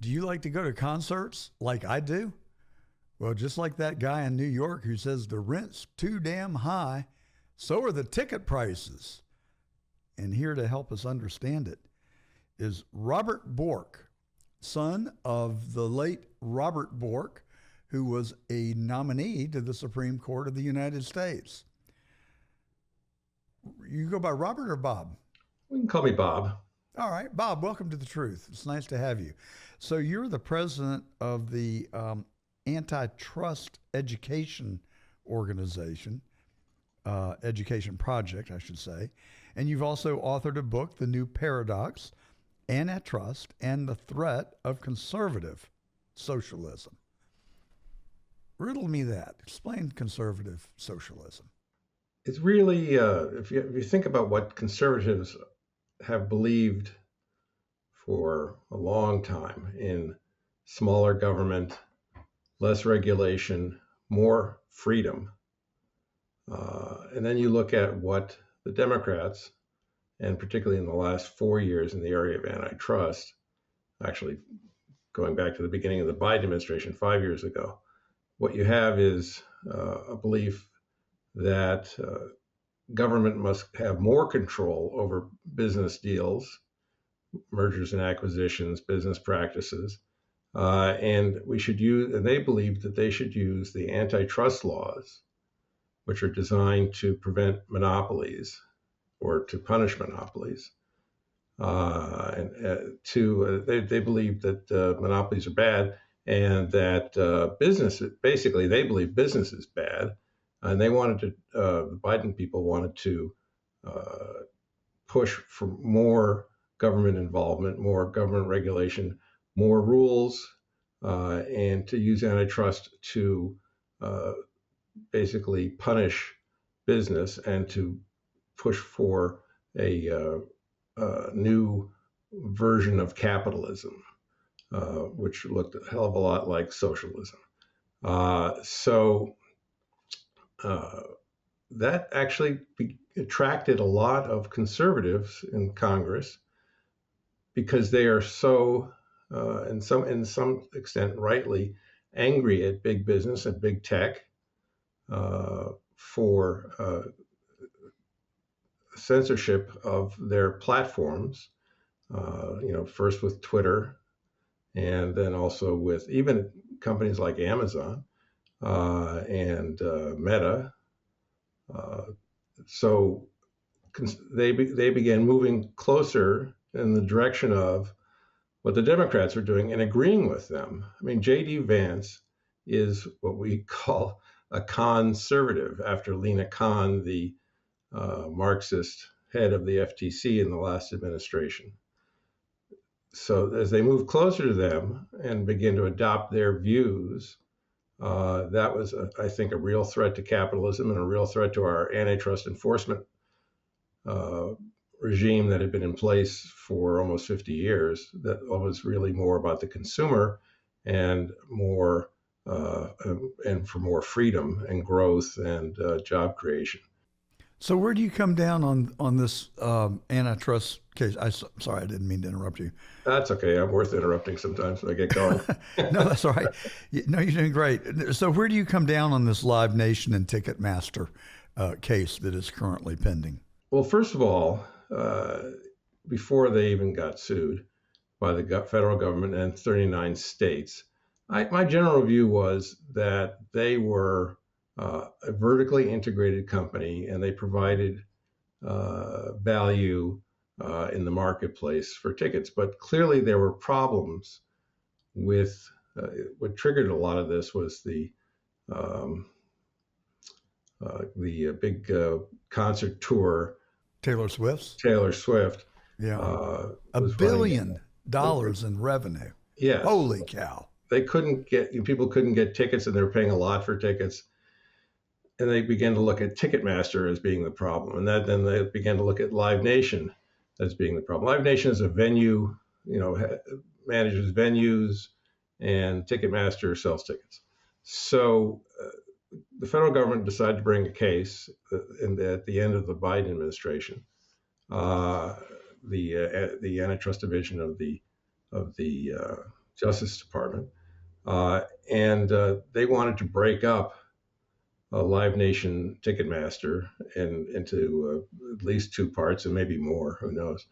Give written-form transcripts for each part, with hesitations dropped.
Do you like to go to concerts like I do? Well, just like that guy in New York who says the rent's too damn high, so are the ticket prices. And here to help us understand it is Robert Bork, son of the late Robert Bork, who was a nominee to the Supreme Court of the United States. You go by Robert or Bob? You can call me Bob. All right, Bob, welcome to The Truth. It's nice to have you. So, you're the president of the Antitrust Education Organization, Education Project, I should say. And you've also authored a book, The New Paradox, Antitrust, and the Threat of Conservative Socialism. Riddle me that. Explain conservative socialism. It's really, if you think about what conservatives have believed for a long time in smaller government, less regulation, more freedom. And then you look at what the Democrats, and particularly in the last 4 years in the area of antitrust, actually going back to the beginning of the Biden administration 5 years ago, what you have is a belief that government must have more control over business deals, mergers and acquisitions, business practices, and they believe that they should use the antitrust laws, which are designed to prevent monopolies or to punish monopolies. They believe that monopolies are bad, and that they believe business is bad. And they the Biden people wanted to push for more government involvement, more government regulation, more rules, and to use antitrust to basically punish business and to push for a new version of capitalism, which looked a hell of a lot like socialism. That actually attracted a lot of conservatives in Congress because they are so, in some extent, rightly angry at big business and big tech for censorship of their platforms. First with Twitter, and then also with even companies like Amazon and Meta. So they began moving closer in the direction of what the Democrats are doing and agreeing with them. I mean, J.D. Vance is what we call a conservative after Lena Khan, the Marxist head of the FTC in the last administration. So as they move closer to them and begin to adopt their views, that was, I think, a real threat to capitalism and a real threat to our antitrust enforcement regime that had been in place for almost 50 years. That was really more about the consumer and more and for more freedom and growth and job creation. So where do you come down on this antitrust case? Sorry, I didn't mean to interrupt you. That's okay. I'm worth interrupting sometimes when I get going. No, that's all right. No, you're doing great. So where do you come down on this Live Nation and Ticketmaster case that is currently pending? Well, first of all, before they even got sued by the federal government and 39 states, my general view was that they were a vertically integrated company, and they provided value in the marketplace for tickets. But clearly there were problems with what triggered a lot of this was the big concert tour. Taylor Swift. Yeah. $1 billion in revenue. Yeah. Holy cow. People couldn't get tickets, and they were paying a lot for tickets. And they began to look at Ticketmaster as being the problem. And then they began to look at Live Nation as being the problem. Live Nation is a venue, manages venues, and Ticketmaster sells tickets. So the federal government decided to bring a case at the end of the Biden administration. The antitrust division of the Justice Department, and they wanted to break up Live Nation Ticketmaster into at least two parts and maybe more, who knows.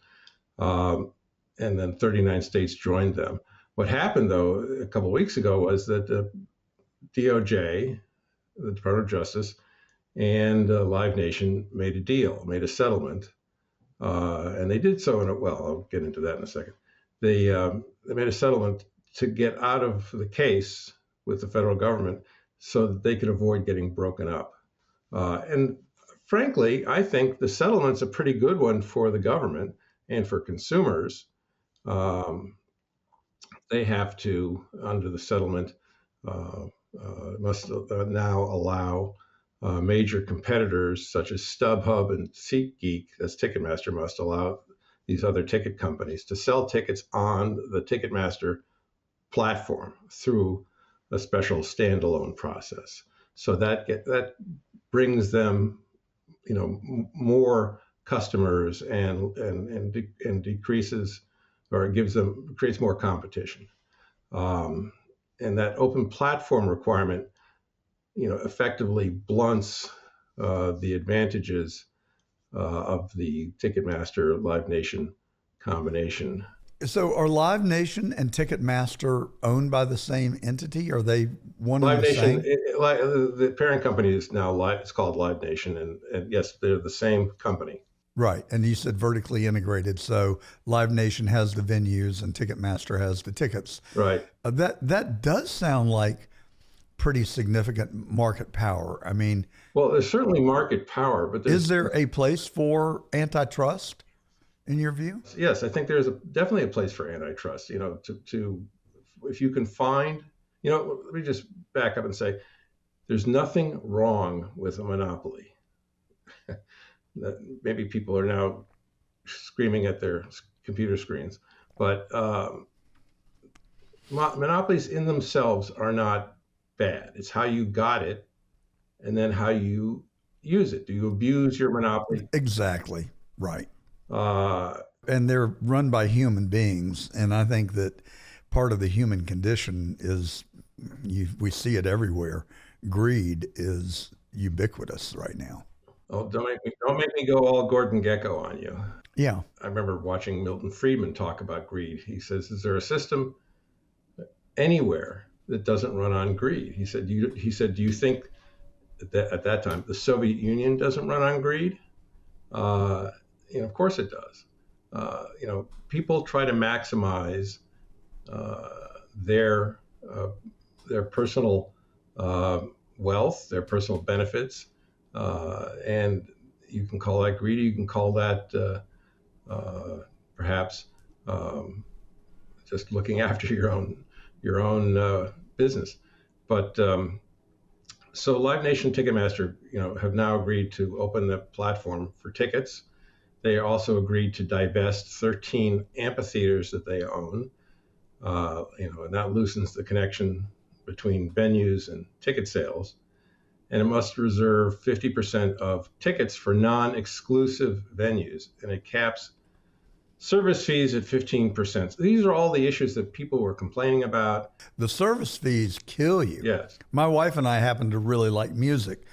And then 39 states joined them. What happened, though, a couple of weeks ago was that the DOJ, the Department of Justice, and Live Nation made a deal, made a settlement, and they did so in a, well, I'll get into that in a second. They made a settlement to get out of the case with the federal government so that they could avoid getting broken up. And frankly, I think the settlement's a pretty good one for the government and for consumers. They have to, under the settlement, must now allow major competitors such as StubHub and SeatGeek, that's Ticketmaster, must allow these other ticket companies to sell tickets on the Ticketmaster platform through a special standalone process. So that brings them, more customers and decreases, or creates more competition. And that open platform requirement, effectively blunts the advantages of the Ticketmaster Live Nation combination. So are Live Nation and Ticketmaster owned by the same entity? Are they one and Live the Nation, same? the parent company is now Live. It's called Live Nation, and yes, they're the same company. Right. And you said vertically integrated. So Live Nation has the venues and Ticketmaster has the tickets. Right. That does sound like pretty significant market power. I mean, well, there's certainly market power, but is there a place for antitrust in your view? Yes, I think there's definitely a place for antitrust. To if you can find, let me just back up and say, there's nothing wrong with a monopoly. That maybe people are now screaming at their computer screens, but monopolies in themselves are not bad. It's how you got it, and then how you use it. Do you abuse your monopoly? Exactly. Right. Uh, And they're run by human beings. And I think that part of the human condition is, we see it everywhere. Greed is ubiquitous right now. Oh, don't make me go all Gordon Gekko on you. Yeah. I remember watching Milton Friedman talk about greed. He says, "Is there a system anywhere that doesn't run on greed?" He said, "Do you think that at that time the Soviet Union doesn't run on greed?" Of course it does. People try to maximize their personal wealth, their personal benefits. And you can call that greedy. You can call that perhaps just looking after your own business. But so Live Nation, Ticketmaster, have now agreed to open the platform for tickets. They also agreed to divest 13 amphitheaters that they own. And that loosens the connection between venues and ticket sales. And it must reserve 50% of tickets for non-exclusive venues, and it caps service fees at 15%. So these are all the issues that people were complaining about. The service fees kill you. Yes. My wife and I happen to really like music.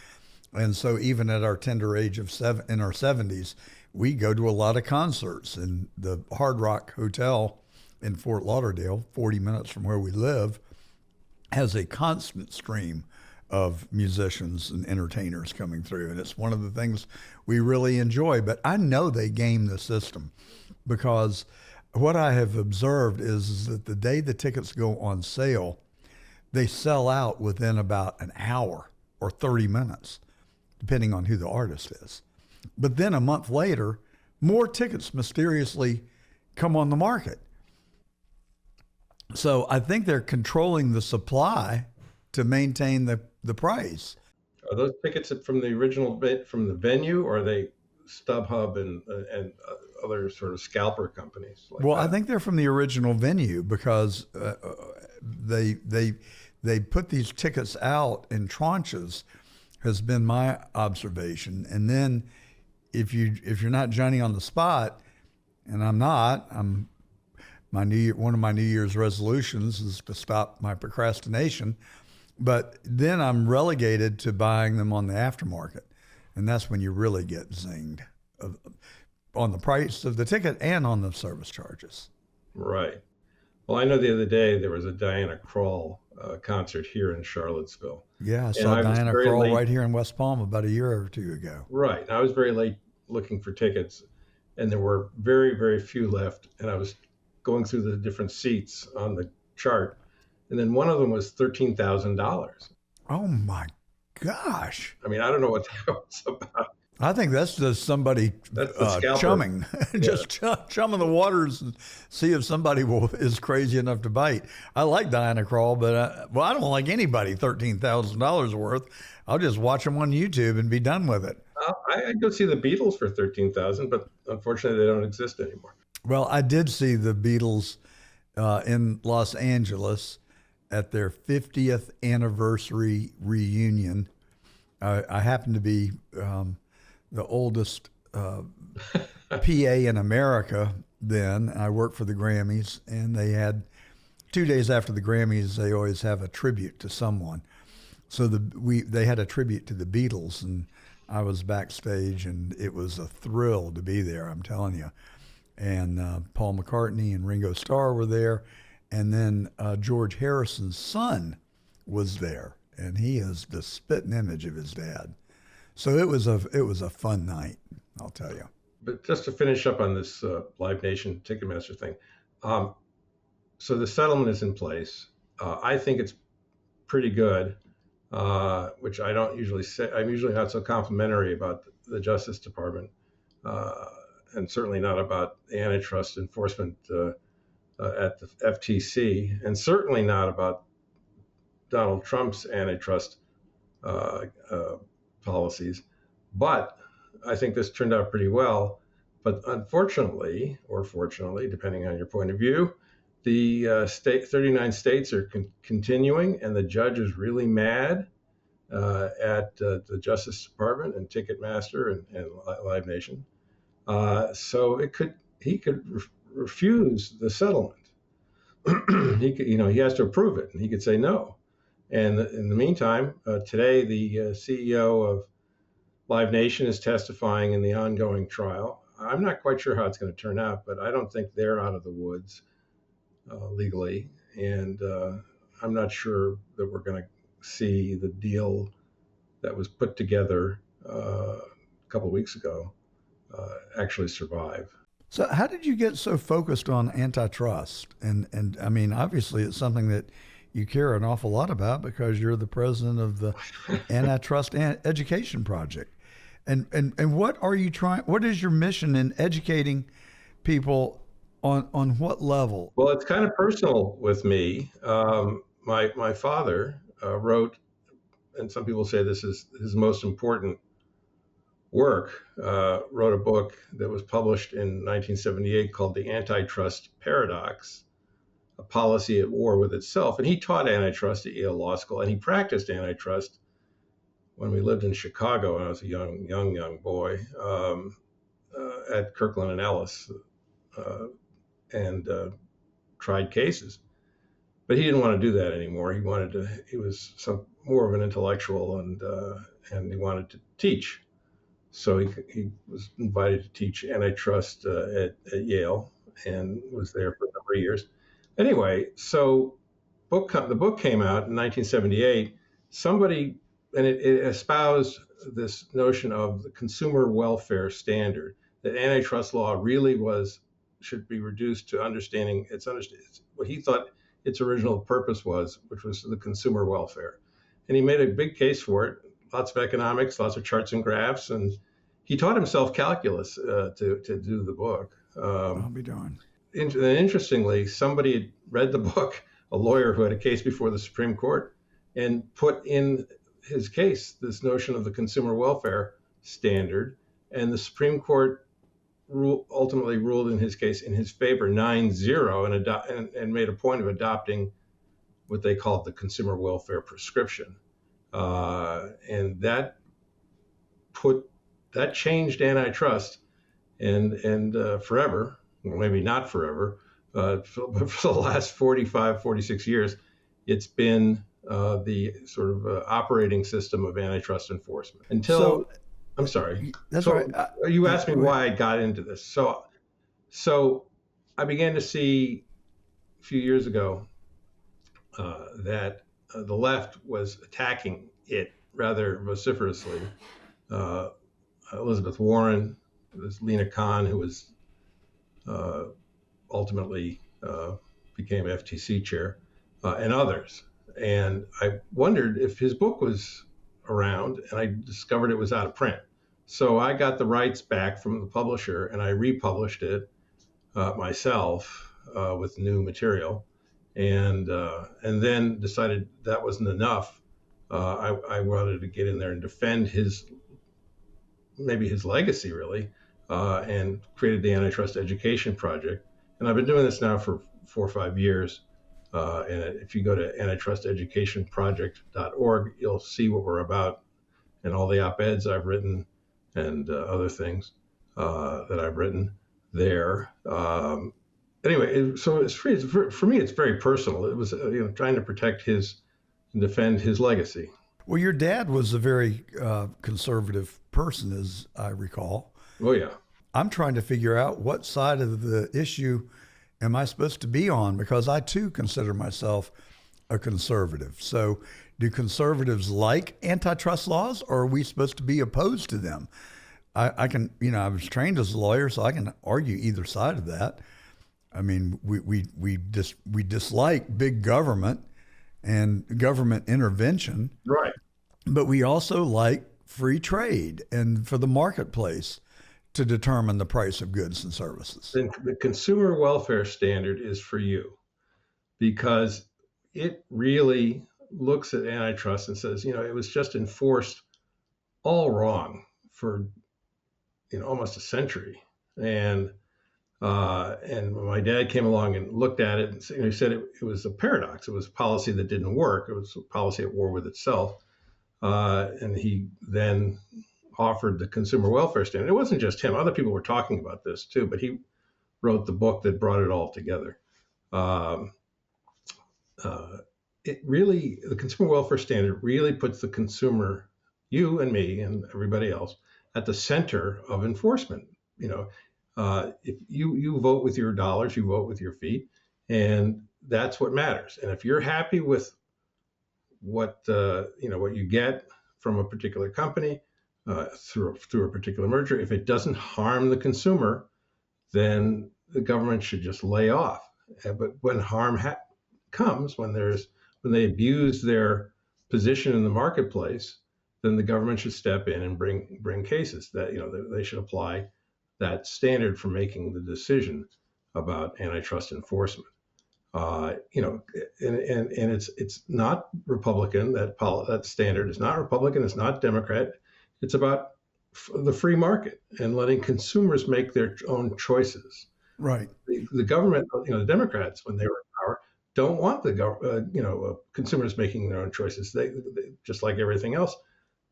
And so even at our tender age of in our 70s, we go to a lot of concerts. And the Hard Rock Hotel in Fort Lauderdale, 40 minutes from where we live, has a constant stream of musicians and entertainers coming through. And it's one of the things we really enjoy. But I know they game the system, because what I have observed is that the day the tickets go on sale, they sell out within about an hour or 30 minutes, depending on who the artist is. But then a month later, more tickets mysteriously come on the market. So I think they're controlling the supply to maintain the price. Are those tickets from the original from the venue, or are they StubHub and other sort of scalper companies? Well, I think they're from the original venue, because they put these tickets out in tranches, has been my observation. And then if you're not Johnny on the spot, and I'm not, one of my New Year's resolutions is to stop my procrastination. But then I'm relegated to buying them on the aftermarket, and that's when you really get zinged on the price of the ticket and on the service charges. Right. Well, I know the other day there was a Diana Krall concert here in Charlottesville, Yeah, I and saw I was Diana very Krall late. right here in West Palm about a year or two ago. Right. I was very late looking for tickets, and there were very, very few left. And I was going through the different seats on the chart, and then one of them was $13,000. Oh my gosh. I mean, I don't know what that was about. I think that's just somebody That's the scalper. chumming, Yeah. just chumming the waters and see if somebody is crazy enough to bite. I like Diana Krall, but I don't like anybody $13,000 worth. I'll just watch them on YouTube and be done with it. I'd go see the Beatles for 13,000, but unfortunately, they don't exist anymore. Well, I did see the Beatles in Los Angeles at their 50th anniversary reunion. I happened to be the oldest PA in America then. I worked for the Grammys, and they had 2 days after the Grammys, they always have a tribute to someone. So they had a tribute to the Beatles, and I was backstage, and it was a thrill to be there, I'm telling you. And Paul McCartney and Ringo Starr were there, and then George Harrison's son was there, and he is the spitting image of his dad. So it was a fun night, I'll tell you. But just to finish up on this Live Nation Ticketmaster thing, so the settlement is in place. I think it's pretty good, which I don't usually say. I'm usually not so complimentary about the Justice Department, and certainly not about the antitrust enforcement at the FTC, and certainly not about Donald Trump's antitrust policies. But I think this turned out pretty well. But unfortunately, or fortunately, depending on your point of view, the 39 states are continuing, and the judge is really mad at the Justice Department and Ticketmaster and Live Nation. So he could refuse the settlement. He has to approve it, and he could say no. And in the meantime, today the CEO of Live Nation is testifying in the ongoing trial. I'm not quite sure how it's going to turn out, but I don't think they're out of the woods legally. And I'm not sure that we're going to see the deal that was put together a couple of weeks ago actually survive. So how did you get so focused on antitrust? And I mean, obviously it's something that you care an awful lot about because you're the president of the Antitrust Education Project. And what are you trying? What is your mission in educating people on what level? Well, it's kind of personal with me. My father wrote, and some people say this is his most important work, wrote a book that was published in 1978 called The Antitrust Paradox, a policy at war with itself. And he taught antitrust at Yale Law School, and he practiced antitrust when we lived in Chicago when I was a young boy at Kirkland and Ellis, and tried cases. But he didn't want to do that anymore. He was more of an intellectual, and he wanted to teach. So he was invited to teach antitrust at Yale and was there for a number of years. Anyway, so the book came out in 1978. And it espoused this notion of the consumer welfare standard, that antitrust law really should be reduced to understanding what he thought its original purpose was, which was the consumer welfare. And he made a big case for it, lots of economics, lots of charts and graphs, and he taught himself calculus to do the book. I'll be darned. And interestingly, somebody had read the book, a lawyer who had a case before the Supreme Court, and put in his case this notion of the consumer welfare standard, and the Supreme Court ultimately ruled in his case in his favor 9-0 and made a point of adopting what they called the consumer welfare prescription, and that changed antitrust and forever, or maybe not forever, For the last 45, 46 years, it's been the sort of operating system of antitrust enforcement until, So I'm sorry. that's all right. So you Yeah, asked me go ahead. why I got into this. So I began to see a few years ago that the left was attacking it rather vociferously. Uh, Elizabeth Warren, this Lena Khan, who was uh, ultimately became FTC chair, and others. And I wondered if his book was around, and I discovered it was out of print. So I got the rights back from the publisher, and I republished it myself with new material, and then decided that wasn't enough. I wanted to get in there and defend maybe his legacy really, and created the Antitrust Education Project. And I've been doing this now for 4 or 5 years. And if you go to antitrusteducationproject.org, you'll see what we're about and all the op-eds I've written and other things that I've written there. Anyway, so it's free. For me, it's very personal. It was trying to protect his and defend his legacy. Well, your dad was a very conservative person, as I recall. Oh yeah. I'm trying to figure out what side of the issue am I supposed to be on because I too consider myself a conservative. So, do conservatives like antitrust laws or are we supposed to be opposed to them? I can, I was trained as a lawyer, so I can argue either side of that. I mean, we dislike big government and government intervention, Right. but we also like free trade and for the marketplace to determine the price of goods and services. Then the consumer welfare standard is for you because it really looks at antitrust and says, it was just enforced all wrong for almost a century. And when my dad came along and looked at it, and he said it was a paradox. It was a policy that didn't work. It was a policy at war with itself. And he then offered the consumer welfare standard. It wasn't just him; other people were talking about this too. But he wrote the book that brought it all together. Um, the consumer welfare standard really puts the consumer, you and me and everybody else, at the center of enforcement. If you vote with your dollars, you vote with your feet, and that's what matters. And if you're happy with what you get from a particular company through a particular merger, if it doesn't harm the consumer, then the government should just lay off. But when harm comes, when they abuse their position in the marketplace, then the government should step in and bring cases that they should apply that standard for making the decision about antitrust enforcement. And it's not Republican. That standard is not Republican. It's not Democrat. It's about the free market and letting consumers make their own choices. Right. The government, the Democrats, when they were in power, don't want consumers making their own choices. They just like everything else,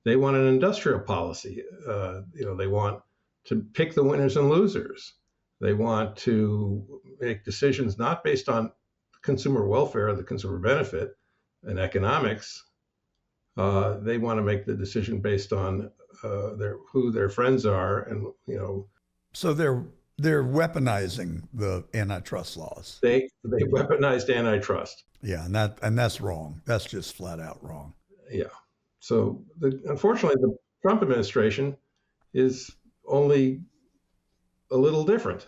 they want an industrial policy. They want to pick the winners and losers. They want to make decisions not based on consumer welfare or the consumer benefit and economics. They want to make the decision based on who their friends are, and So they're weaponizing the antitrust laws. they weaponized antitrust. Yeah, and that's wrong. That's just flat out wrong. Yeah. So unfortunately, the Trump administration is only a little different.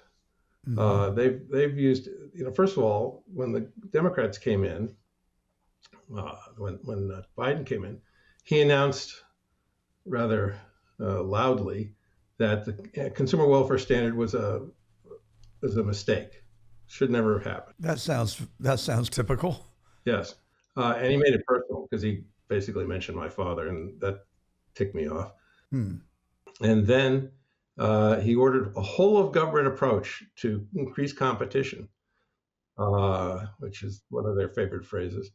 Mm-hmm. They've used, first of all, when the Democrats came in, when Biden came in, he announced rather loudly that the consumer welfare standard was a mistake, should never have happened. That sounds typical. Yes, and he made it personal because he basically mentioned my father, and that ticked me off. Hmm. And then he ordered a whole of government approach to increase competition, which is one of their favorite phrases.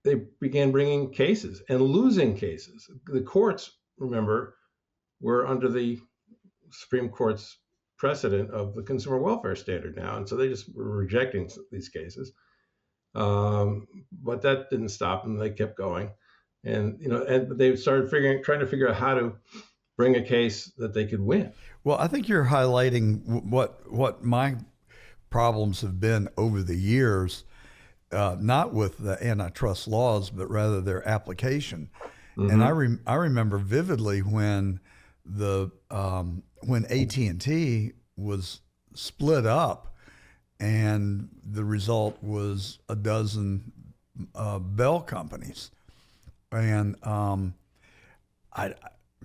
They began bringing cases and losing cases. The courts, remember, were under the Supreme Court's precedent of the consumer welfare standard now, and so they just were rejecting these cases. But that didn't stop them; they kept going, and they started trying to figure out how to bring a case that they could win. Well, I think you're highlighting what my problems have been over the years, not with the antitrust laws, but rather their application. And I remember vividly when when AT&T was split up, and the result was a dozen Bell companies, and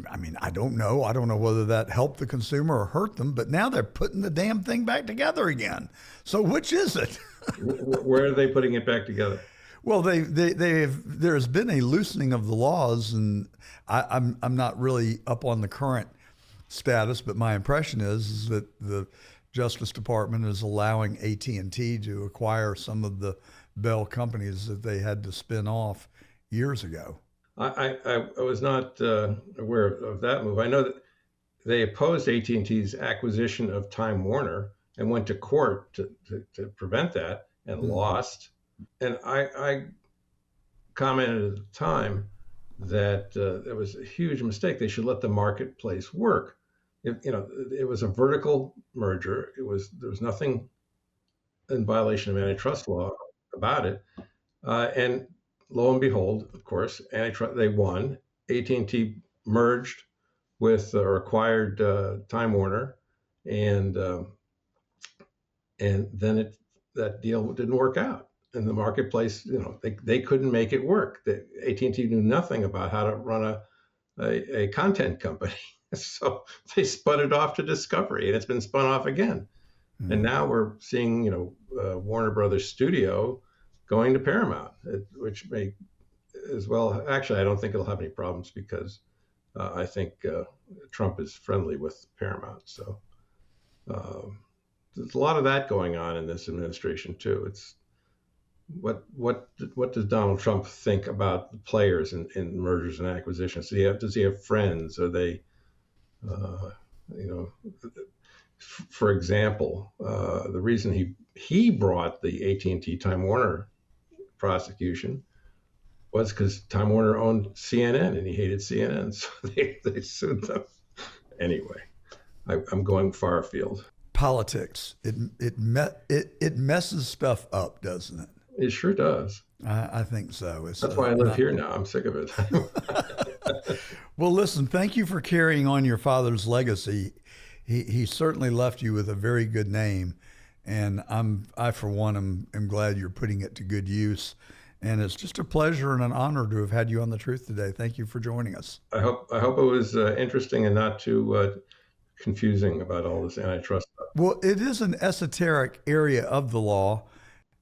I mean, I don't know. I don't know whether that helped the consumer or hurt them, but now they're putting the damn thing back together again. So which is it? Where are they putting it back together? Well, there's been a loosening of the laws, and I'm not really up on the current status, but my impression is that the Justice Department is allowing AT&T to acquire some of the Bell companies that they had to spin off years ago. I was not aware of that move. I know that they opposed AT&T's acquisition of Time Warner and went to court to prevent that and lost. And I commented at the time that it was a huge mistake. They should let the marketplace work. It was a vertical merger. There was nothing in violation of antitrust law about it, and lo and behold, of course, antitrust, they won. AT&T merged with or acquired Time Warner, and then that deal didn't work out. In the marketplace, they couldn't make it work. AT&T knew nothing about how to run a content company, so they spun it off to Discovery, and it's been spun off again. And now we're seeing, Warner Brothers Studio going to Paramount, which may as well. Actually, I don't think it'll have any problems because I think Trump is friendly with Paramount. So there's a lot of that going on in this administration too. It's what does Donald Trump think about the players in mergers and acquisitions? Does he have friends? Are they, for example, the reason he brought the AT&T Time Warner prosecution was because Time Warner owned CNN and he hated CNN, so they sued them. Anyway, I'm going far afield. Politics, it messes stuff up, doesn't it? It sure does. I think so. That's why I live here now. I'm sick of it. Well, listen, thank you for carrying on your father's legacy. He certainly left you with a very good name, and I for one am glad you're putting it to good use. And it's just a pleasure and an honor to have had you on The Truth today. Thank you for joining us. I hope it was interesting and not too confusing about all this antitrust stuff. Well, it is an esoteric area of the law,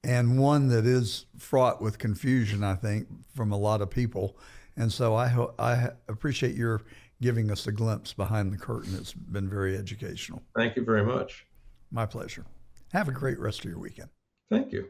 and one that is fraught with confusion, I think, from a lot of people. And so I appreciate your giving us a glimpse behind the curtain. It's been very educational. Thank you very much. My pleasure. Have a great rest of your weekend. Thank you.